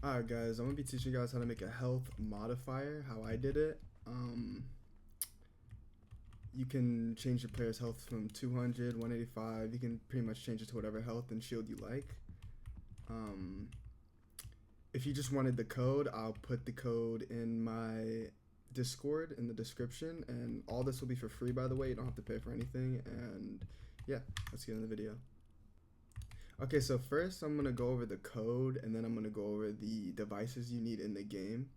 Alright guys, I'm gonna be teaching you guys how to make a health modifier, how I did it. You can change your player's health from 200, 185, you can pretty much change it to whatever health and shield you like. If you just wanted the code, I'll put the code in my Discord in the description, and all this will be for free, by the way. You don't have to pay for anything, and yeah, let's get in the video. Okay, so first I'm gonna go over the code, and then I'm gonna go over the devices you need in the game.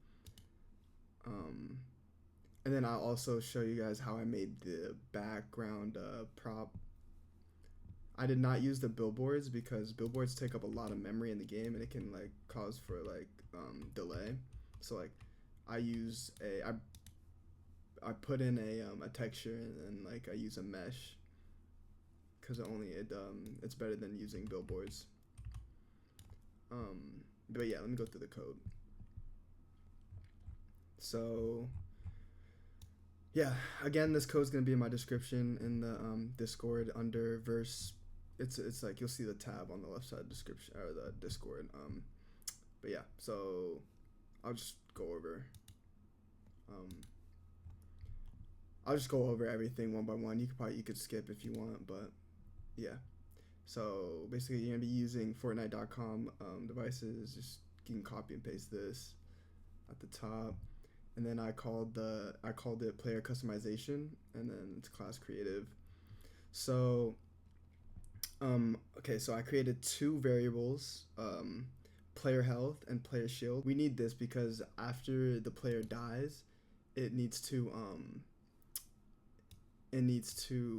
And then I'll also show you guys how I made the background prop. I did not use the billboards because billboards take up a lot of memory in the game, and it can like cause for like delay. So like I put in a texture, and then like I use a mesh because it's better than using billboards. But yeah, let me go through the code. So yeah, again, this code's gonna be in my description in the Discord under verse. It's like you'll see the tab on the left side description or the Discord. But yeah, so I'll just go over. I'll just go over everything one by one. You could skip if you want, but yeah. So basically, you're gonna be using Fortnite.com devices. Just you can copy and paste this at the top, and then I called it player customization, and then it's class creative. So okay, so I created two variables, player health and player shield. We need this because after the player dies, it needs to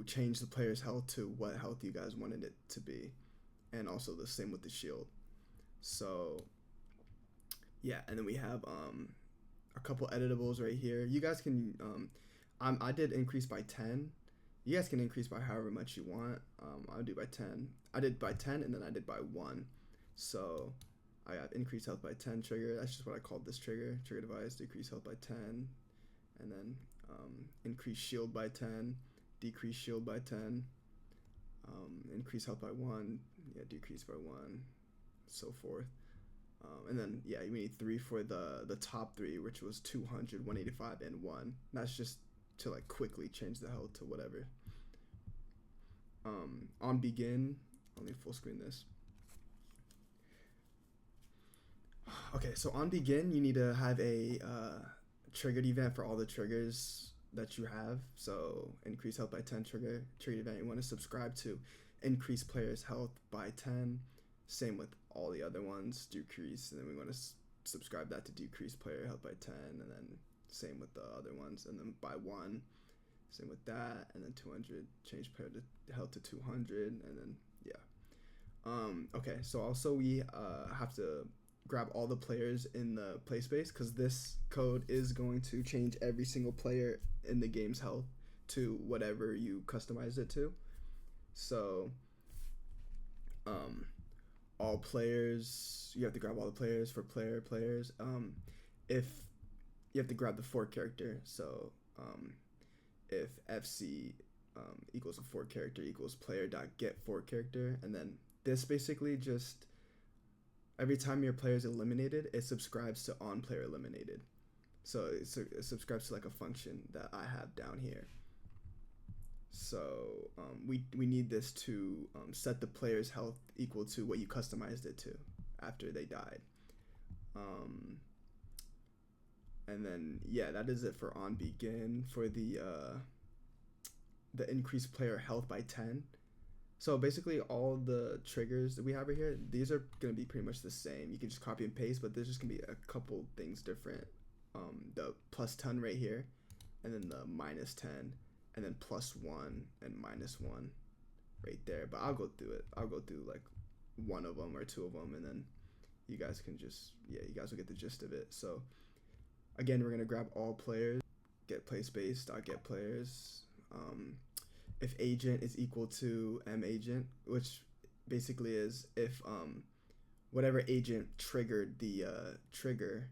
change the player's health to what health you guys wanted it to be, and also the same with the shield. So yeah, and then we have a couple editables right here. You guys can I did increase by 10. You guys can increase by however much you want. I'll do by 10. I did by 10, and then I did by 1. So I got increase health by 10 trigger. That's just what I called this trigger device. Decrease health by 10, and then increase shield by 10, decrease shield by 10, increase health by 1, yeah, decrease by 1, so forth. And then yeah, you need 3 for the top 3, which was 200, 185, and 1. That's just to like quickly change the health to whatever. On begin, let me full screen this. Okay, so on begin, you need to have a triggered event for all the triggers that you have. So increase health by 10 triggered event. You want to subscribe to increase player's health by 10. Same with all the other ones, decrease, and then we want to subscribe that to decrease player health by 10, and then same with the other ones, and then by 1, same with that, and then 200, change player to health to 200, and then yeah. Okay, so also we have to grab all the players in the play space, because this code is going to change every single player in the game's health to whatever you customize it to. So all players, you have to grab all the players for players. If you have to grab the fort character, so if FC equals a fort character equals player dot get fort character, and then this basically just every time your player is eliminated, it subscribes to on player eliminated. So it subscribes to like a function that I have down here. So we need this to set the player's health equal to what you customized it to after they died. And then yeah, that is it for on begin. For the increased player health by 10. So basically all the triggers that we have right here, these are going to be pretty much the same. You can just copy and paste, but there's just going to be a couple things different. The plus 10 right here, and then the minus 10, and then plus 1 and minus 1 right there. But I'll go through it. I'll go through like one of them or two of them, and then you guys can just, yeah, you guys will get the gist of it. So again, we're going to grab all players, get play space dot get players. If agent is equal to m agent, which basically is if whatever agent triggered the trigger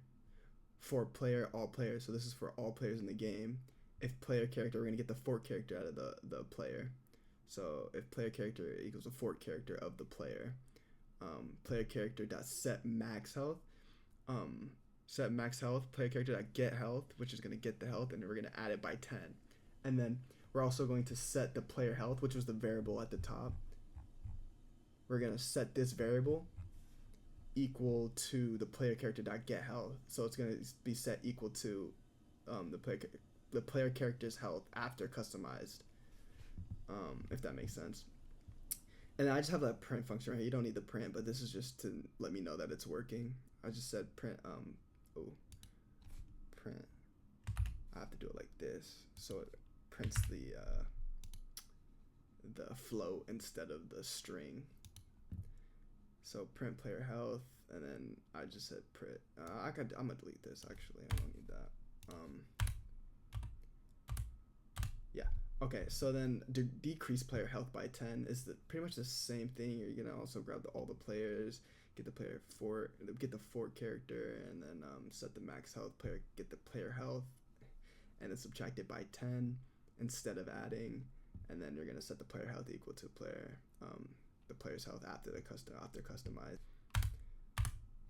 for player all players, so this is for all players in the game. If player character, we're gonna get the fort character out of the player. So if player character equals a fort character of the player, player character dot set max health. set max health, player character that get health, which is going to get the health, and we're going to add it by 10. And then we're also going to set the player health, which was the variable at the top. We're going to set this variable equal to the player character that get health. So it's going to be set equal to the player character's health after customized, if that makes sense. And I just have that print function right here. You don't need the print, but this is just to let me know that it's working. I just said print, print. I have to do it like this, so it prints the float instead of the string. So print player health, and then I just said print. I'm gonna delete this actually. I don't need that. Yeah. Okay. So then decrease player health by 10 is pretty much the same thing. You're gonna also grab all the players, get the player get the fort character, and then set the max health player, get the player health, and then subtract it by 10 instead of adding, and then you're gonna set the player health equal to the player's health after customized.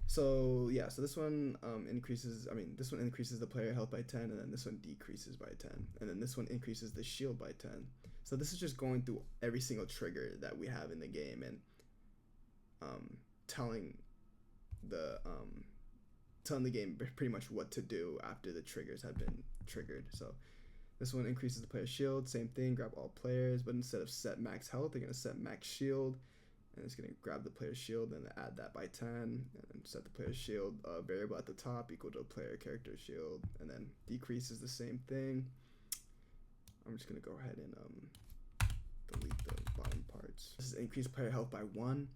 So yeah, so this one increases the player health by 10, and then this one decreases by 10, and then this one increases the shield by 10. So this is just going through every single trigger that we have in the game and telling the game pretty much what to do after the triggers have been triggered. So this one increases the player shield, same thing, grab all players, but instead of set max health, they're gonna set max shield, and it's gonna grab the player shield and add that by 10, and then set the player shield variable at the top equal to player character shield, and then decreases the same thing. I'm just gonna go ahead and delete the bottom parts. This is increase player health by 1.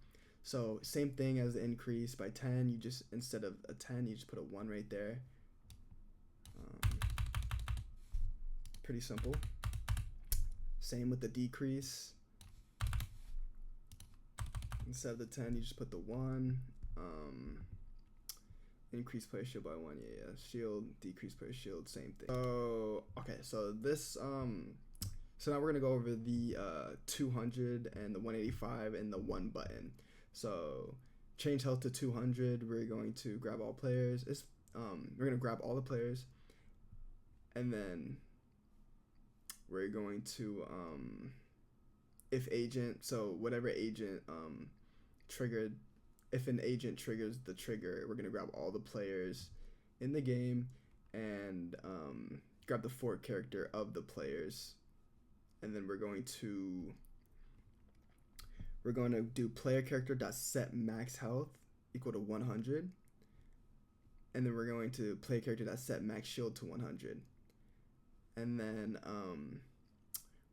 So same thing as the increase by 10. You just, instead of a 10, you just put a 1 right there. Pretty simple. Same with the decrease. Instead of the 10, you just put the 1. Increase player shield by 1. Yeah. Shield, decrease player shield, same thing. So okay, so this so now we're gonna go over the 200 and the 185 and the 1 button. So change health to 200. We're going to grab all players. We're gonna grab all the players, and then we're going to if agent, so whatever agent triggered, if an agent triggers the trigger, we're gonna grab all the players in the game and grab the fort character of the players, and then we're going to do player character dot set max health equal to 100, and then we're going to player character dot set max shield to 100. And then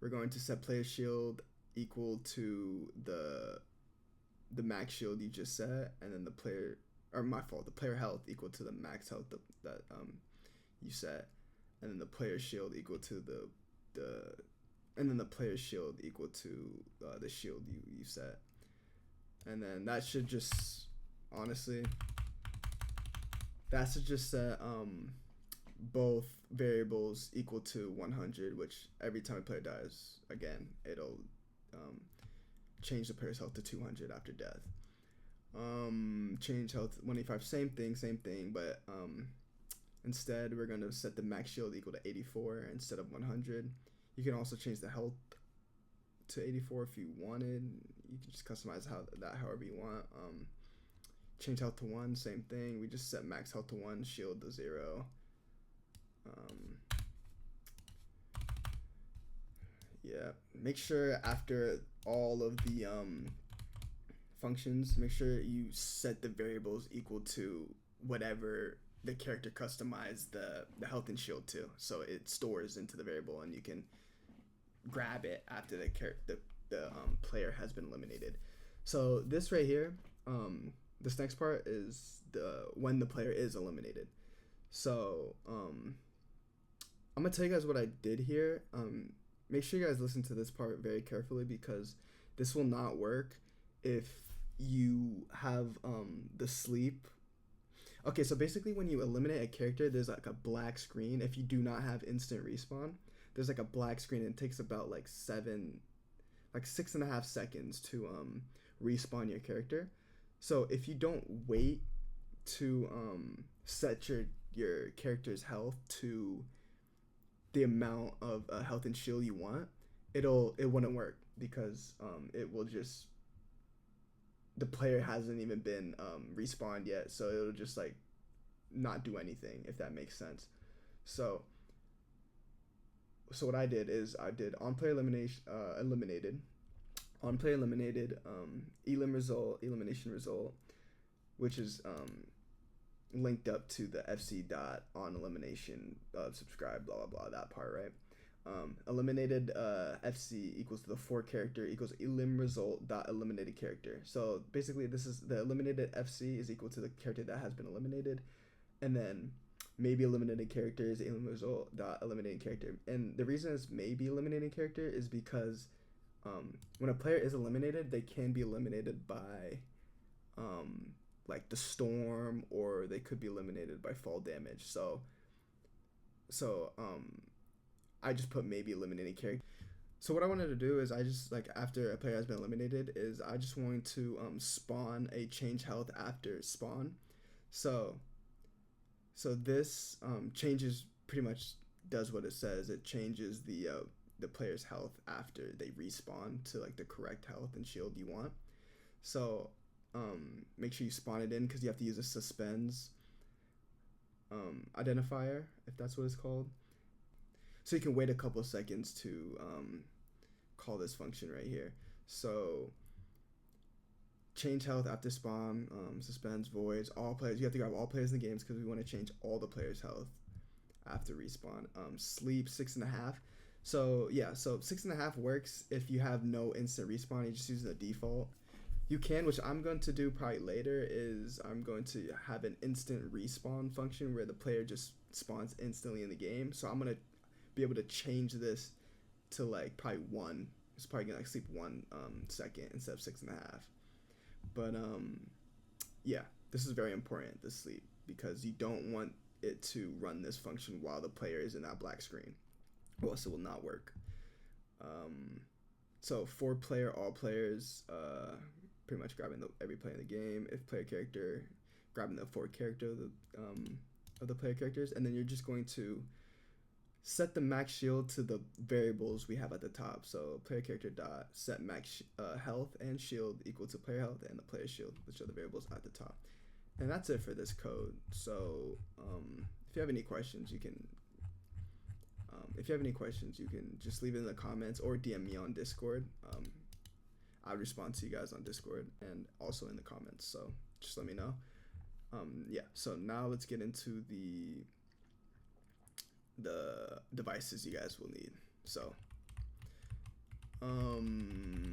we're going to set player shield equal to the max shield you just set, and then the player health equal to the max health that you set, and then the player shield equal to the player shield equal to the shield you set, and then that should just set both variables equal to 100, which every time a player dies again, it'll change the player's health to 200 after death. Change health 185, same thing, but instead we're going to set the max shield equal to 84 instead of 100. You can also change the health to 84 if you wanted. You can just customize that however you want. Change health to 1, same thing. We just set max health to 1, shield to 0. Yeah, make sure after all of the functions, make sure you set the variables equal to whatever the character customized the health and shield to, so it stores into the variable and you can grab it after the player has been eliminated. So this right here, this next part is when the player is eliminated. So I'm gonna tell you guys what I did here. Make sure you guys listen to this part very carefully, because this will not work if you have the sleep. Okay, so basically when you eliminate a character, there's like a black screen. If you do not have instant respawn, there's like a black screen, and it takes about 6.5 seconds to respawn your character. So if you don't wait to set your character's health to the amount of health and shield you want, it wouldn't work because it will just, the player hasn't even been respawned yet, so it'll just like not do anything, if that makes sense. So what I did is I did on player elimination eliminated, on player eliminated, elimination result, which is linked up to the FC dot on elimination subscribe, blah blah blah, that part, right? Eliminated FC equals to the for character equals elim result dot eliminated character. So basically, this is the eliminated FC is equal to the character that has been eliminated, and then maybe eliminated character is elim result dot eliminated character. And the reason it's maybe eliminated character is because when a player is eliminated, they can be eliminated by like the storm, or they could be eliminated by fall damage. So I just put maybe eliminated character. So what I wanted to do is I just, like, after a player has been eliminated, is I just wanted to spawn a change health after spawn. So this changes, pretty much does what it says. It changes the player's health after they respawn to like the correct health and shield you want. So make sure you spawn it in, because you have to use a suspends identifier, if that's what it's called. So you can wait a couple of seconds to call this function right here. So change health after spawn, suspends, voids, all players. You have to grab all players in the games because we want to change all the players' health after respawn. Sleep 6.5. So yeah, so 6.5 works if you have no instant respawn. You just use the default. You can, which I'm going to do probably later, is I'm going to have an instant respawn function where the player just spawns instantly in the game. So I'm going to be able to change this to like probably 1. It's probably going to like sleep 1 second instead of 6.5. But yeah, this is very important, the sleep, because you don't want it to run this function while the player is in that black screen, or else it will not work. So for player, all players, pretty much grabbing every player in the game. If player character, grabbing the for character of the player characters, and then you're just going to set the max shield to the variables we have at the top. So player character dot set max health and shield equal to player health and the player shield, which are the variables at the top. And that's it for this code. So if you have any questions, you can just leave it in the comments or DM me on Discord. I'll respond to you guys on Discord and also in the comments. So just let me know. Yeah. So now let's get into the devices you guys will need. So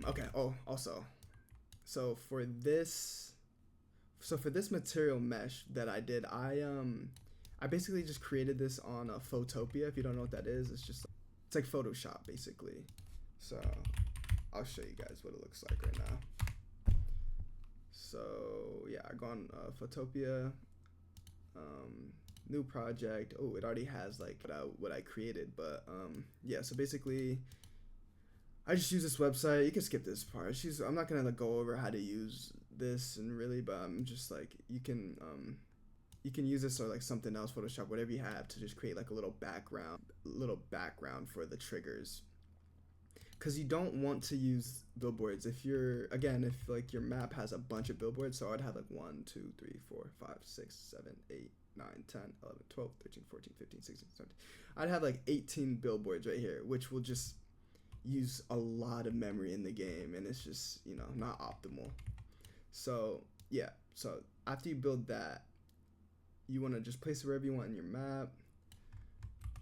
okay. Oh, also, so for this material mesh that I did, I basically just created this on Photopia. If you don't know what that is, it's like Photoshop basically. So I'll show you guys what it looks like right now. So yeah, I go on Photopia, new project. Oh, it already has like what I created, but yeah. So basically, I just use this website. You can skip this part. I'm not gonna like go over how to use this and really, but I'm just like, you can use this or like something else, Photoshop, whatever you have, to just create like a little background for the triggers. Because you don't want to use billboards if like your map has a bunch of billboards. So I'd have like 1, 2, 3, 4, 5, 6, 7, 8, 9, 10, 11, 12, 13, 14, 15, 16, 17. I'd have like 18 billboards right here, which will just use a lot of memory in the game, and it's just, not optimal. So yeah, so after you build that, you want to just place it wherever you want in your map.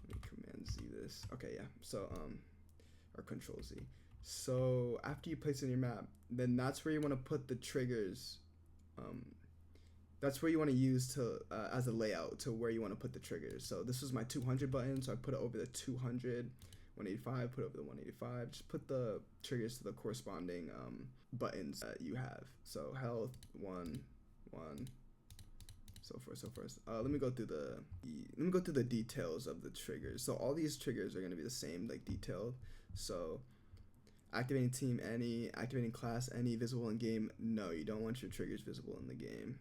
Let me Command Z this. Okay, yeah. So or Control Z. So after you place it in your map, then that's where you want to put the triggers. That's where you want to use to as a layout to where you want to put the triggers. So this was my 200 button, so I put it over the 200, 185, put it over the 185. Just put the triggers to the corresponding buttons that you have. So health 1, 1. So forth. Let me go through the details of the triggers. So all these triggers are going to be the same, like detailed. So activating team any, activating class any, visible in game. No, you don't want your triggers visible in the game.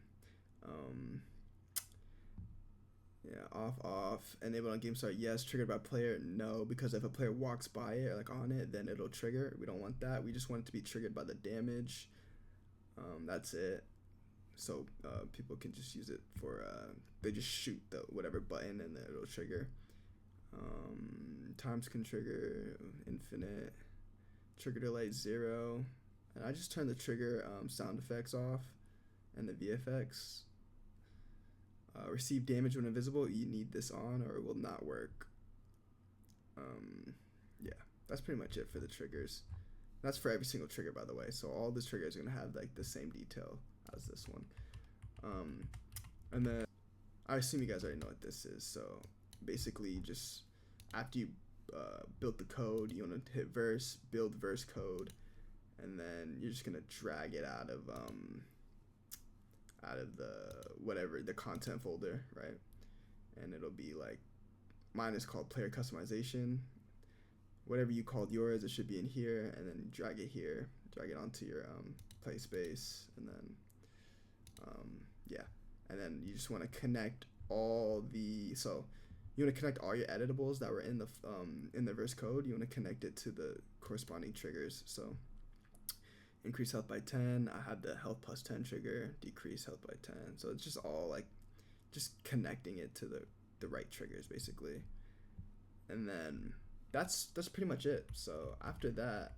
Yeah, off. Enable on game start, yes. Triggered by player, no. Because if a player walks by it, like on it, then it'll trigger. We don't want that. We just want it to be triggered by the damage. That's it. So people can just use it for, they just shoot the whatever button and then it'll trigger. Times can trigger, infinite. Trigger delay 0. And I just turned the trigger sound effects off and the VFX. Receive damage when invisible, you need this on or it will not work. Yeah, that's pretty much it for the triggers. That's for every single trigger, by the way. So all the triggers are gonna have like the same detail as this one. And then I assume you guys already know what this is. So basically, just after you build the code, you want to hit verse, build verse code, and then you're just gonna drag it out of the whatever the content folder, right? And it'll be like, mine is called player customization. Whatever you called yours, it should be in here, and then drag it here, drag it onto your play space, and then yeah, and then you just want to connect all the, so you want to connect all your editables that were in the verse code. You want to connect it to the corresponding triggers. So increase health by 10. I had the health plus 10 trigger, decrease health by 10. So it's just all like just connecting it to the right triggers basically. And then that's pretty much it. So after that,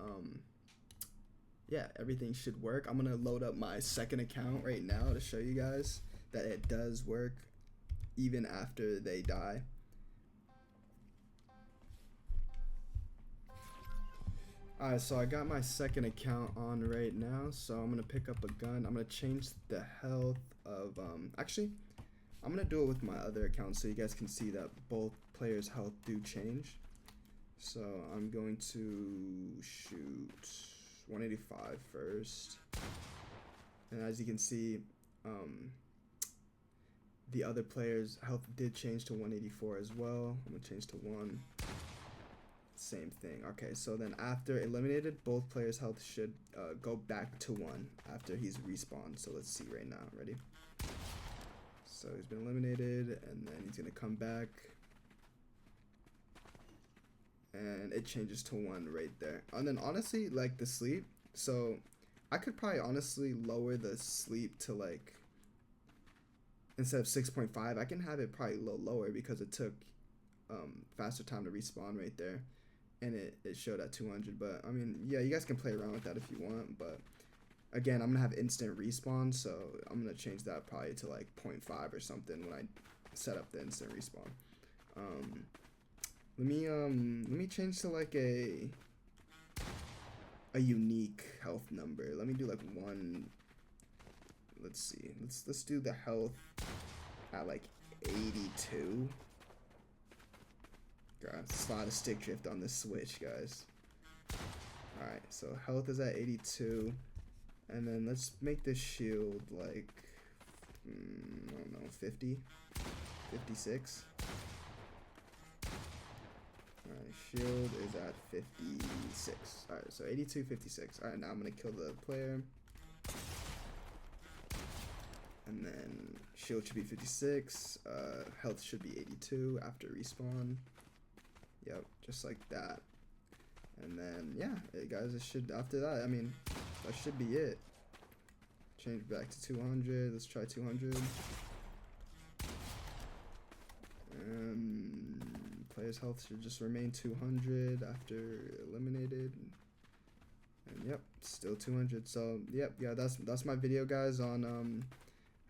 yeah, everything should work. I'm gonna load up my second account right now to show you guys that it does work even after they die. Alright, so I got my second account on right now, so I'm gonna pick up a gun. I'm gonna change the health of, actually, I'm gonna do it with my other account so you guys can see that both players' health do change. So I'm going to shoot 185 first. And as you can see, the other player's health did change to 184 as well. I'm gonna change to 1. Same thing. Okay, so then after eliminated, both players' health should go back to 1 after he's respawned. So let's see right now. Ready? So he's been eliminated, and then he's gonna come back, and it changes to 1 right there. And then honestly, like the sleep, so I could probably honestly lower the sleep to like, instead of 6.5, I can have it probably a little lower because it took faster time to respawn right there, and it showed at 200. But I mean, yeah, you guys can play around with that if you want, but again, I'm gonna have instant respawn, so I'm gonna change that probably to like 0.5 or something when I set up the instant respawn. Let me change to like a unique health number. Let me do like 1. Let's see. Let's do the health at like 82. God, it's a lot of stick drift on this Switch, guys. Alright, so health is at 82. And then let's make this shield like, I don't know, 50? 56? Alright, shield is at 56. Alright, so 82, 56. Alright, now I'm going to kill the player. And then shield should be 56. Health should be 82 after respawn. Yep, just like that. And then, yeah, guys, it should, after that, I mean, that should be it. Change back to 200. Let's try 200. Player's health should just remain 200 after eliminated. And yep, still 200. So yep, yeah, that's my video, guys, on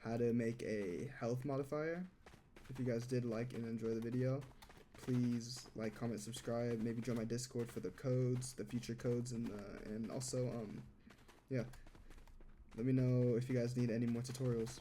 how to make a health modifier. If you guys did like and enjoy the video, please like, comment, subscribe. Maybe join my Discord for the codes, the future codes, and also yeah. Let me know if you guys need any more tutorials.